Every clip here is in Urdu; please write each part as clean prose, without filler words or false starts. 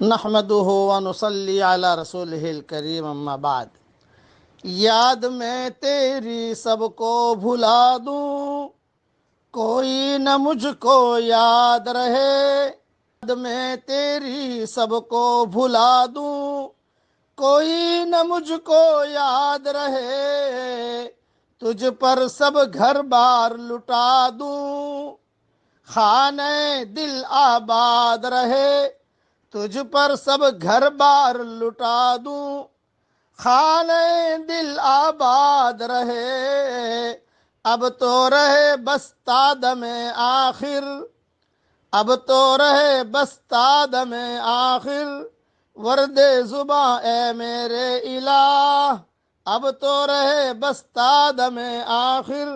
نحمدہ ونصلی علی رسولہ الکریم اما بعد۔ یاد میں تیری سب کو بھلا دوں، کوئی نہ مجھ کو یاد رہے۔ یاد میں تیری سب کو بھلا دوں، کوئی نہ مجھ کو یاد رہے۔ تجھ پر سب گھر بار لٹا دوں، خانہ دل آباد رہے۔ تجھ پر سب گھر بار لٹا دوں، خانہ دل آباد رہے۔ اب تو رہے بس تادم آخر، اب تو رہے بس تادم آخر، ورد زباں اے میرے الہ۔ اب تو رہے بس تادم آخر،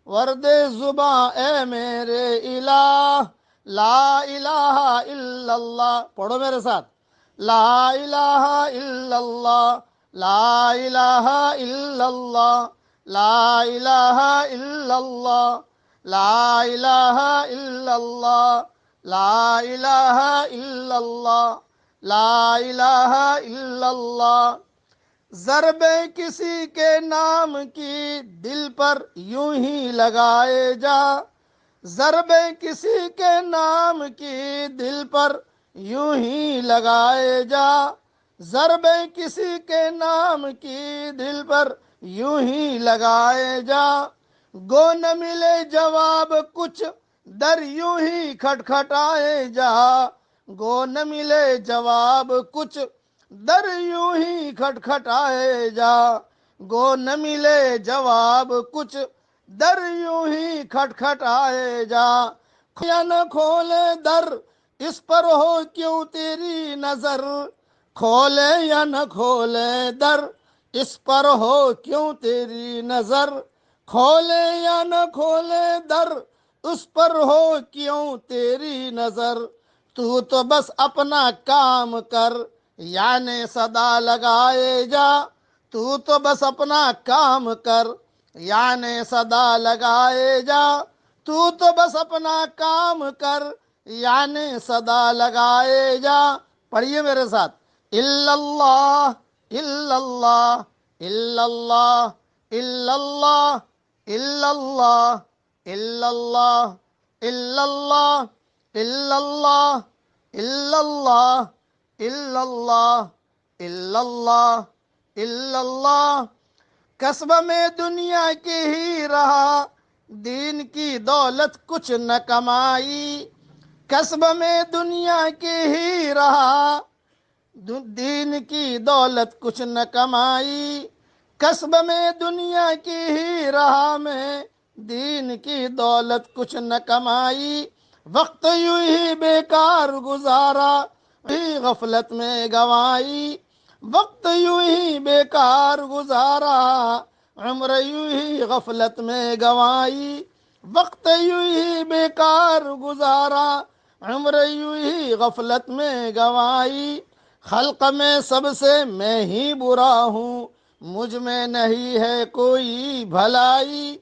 ورد زباں اے میرے الہ۔ لا الہ الا اللہ، پڑھو میرے ساتھ، لا الہ الا اللہ، لا الہ الا اللہ، لا الہ الا اللہ، لا الہ الا اللہ، لا الہ الا اللہ، لا الہ الا اللہ۔ ضرب کسی کے نام کی دل پر یوں ہی لگائے جا، ضرب کسی کے نام کی دل پر یوں ہی لگائے جا، ضرب کسی کے نام کی دل پر یوں ہی لگائے جا۔ گو نہ ملے جواب کچھ در یوں ہی کھٹکھٹائے جا، گو نہ ملے جواب کچھ در یوں ہی کھٹکھٹائے جا، گو نہ ملے جواب کچھ در یوں ہی کھٹکھٹائے جا۔ یا نہ کھولے در اس پر ہو کیوں تیری نظر، کھولے یا نہ کھولے در اس پر ہو کیوں تیری نظر، کھولے یا نہ کھولے در اس پر ہو کیوں تیری نظر۔ تو بس اپنا کام کر یعنی صدا لگائے جا، تو بس اپنا کام کر یعنی صدا لگائے جا، تو بس اپنا کام کر یعنی صدا لگائے جا۔ پڑھیے میرے ساتھ، الا اللہ الا اللہ الا اللہ الا اللہ الا اللہ الا اللہ الا اللہ الا اللہ الا اللہ الا اللہ الا اللہ الا اللہ۔ کسب میں دنیا کی ہی رہا، دین کی دولت کچھ نہ کمائی، کسب میں دنیا کی ہی رہا، دین کی دولت کچھ نہ کمائی، کسب میں دنیا کی ہی رہا میں دین کی دولت کچھ نہ کمائی۔ وقت یوں ہی بیکار گزارا، ہی غفلت میں گوائی، وقت یوں ہی بیکار گزارا، عمر یوں ہی غفلت میں گوائی، وقت یوں ہی بیکار گزارا، عمر یوں ہی غفلت میں گوائی۔ خلق میں سب سے میں ہی برا ہوں، مجھ میں نہیں ہے کوئی بھلائی،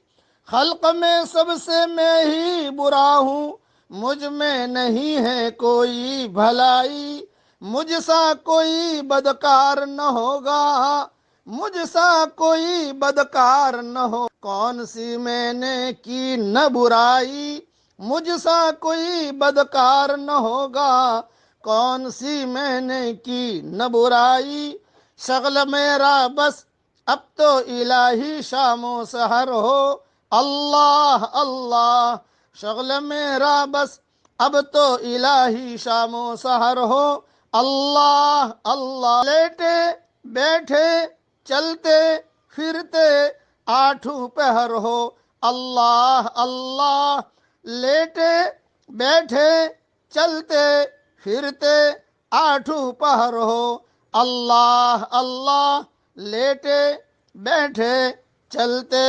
خلق میں سب سے میں ہی برا ہوں، مجھ میں نہیں ہے کوئی بھلائی۔ مجھ سا کوئی بدکار نہ ہوگا، مجھ سا کوئی بدکار نہ ہو، کون سی میں نے کی نہ برائی، مجھ سا کوئی بدکار نہ ہوگا، کون سی میں نے کی نہ برائی۔ شغل میرا بس اب تو الہی شام و سحر ہو، اللہ اللہ، شغل میرا بس اب تو الہی شام و سحر ہو، اللہ اللہ۔ لیٹے بیٹھے چلتے پھرتے آٹھوں پہر ہو، اللہ اللہ، لیٹے بیٹھے چلتے پھرتے آٹھوں پہر ہو، اللہ اللہ، لیٹے بیٹھے چلتے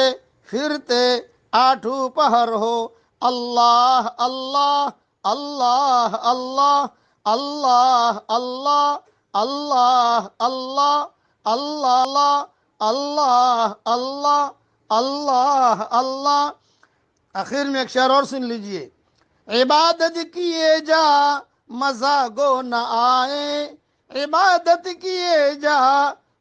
پھرتے آٹھوں پہر ہو، اللہ اللہ، اللہ اللہ، اللہ اللہ، اللہ اللہ، اللہ اللہ، اللہ اللہ اللہ۔ آخر میں ایک شعر اور سن لیجئے، عبادت کیے جا مزہ گو نہ آئے، عبادت کیے جا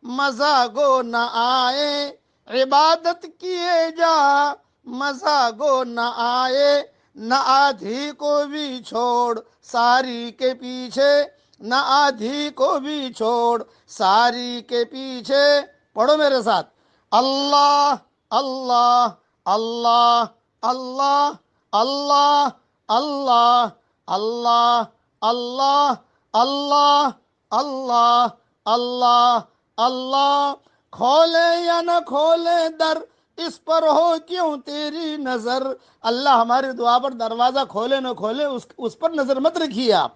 مزہ گو نہ آئے، عبادت کیے جا مزہ گو نہ آئے، نہ آدھی کو بھی چھوڑ ساری کے پیچھے، نہ آدھی کو بھی چھوڑ ساری کے پیچھے۔ پڑھو میرے ساتھ، اللہ اللہ اللہ اللہ اللہ اللہ اللہ اللہ اللہ اللہ اللہ اللہ۔ کھولے یا نہ کھولے در، اس پر ہو کیوں تیری نظر۔ اللہ ہماری دعا پر دروازہ کھولے نہ کھولے اس پر نظر مت رکھیے آپ۔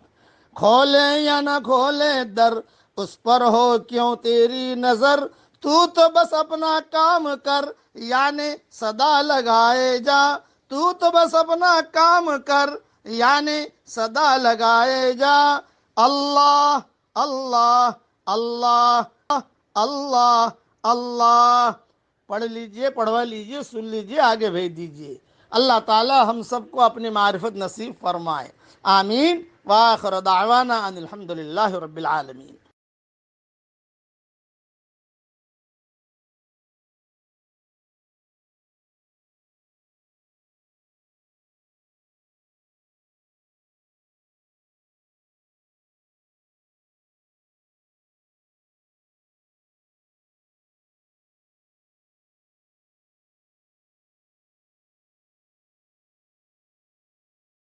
کھولے یا نہ کھولے در، اس پر ہو کیوں تیری نظر۔ تو بس اپنا کام کر، یعنی صدا لگائے جا۔ تو بس اپنا کام کر، یعنی صدا لگائے جا۔ اللہ اللہ اللہ اللہ اللہ۔ پڑھ لیجئے، پڑھوا لیجئے، سن لیجئے، آگے بھیج دیجئے۔ اللہ تعالی ہم سب کو اپنی معرفت نصیب فرمائے، آمین۔ وآخر دعوانا ان الحمدللہ رب العالمین۔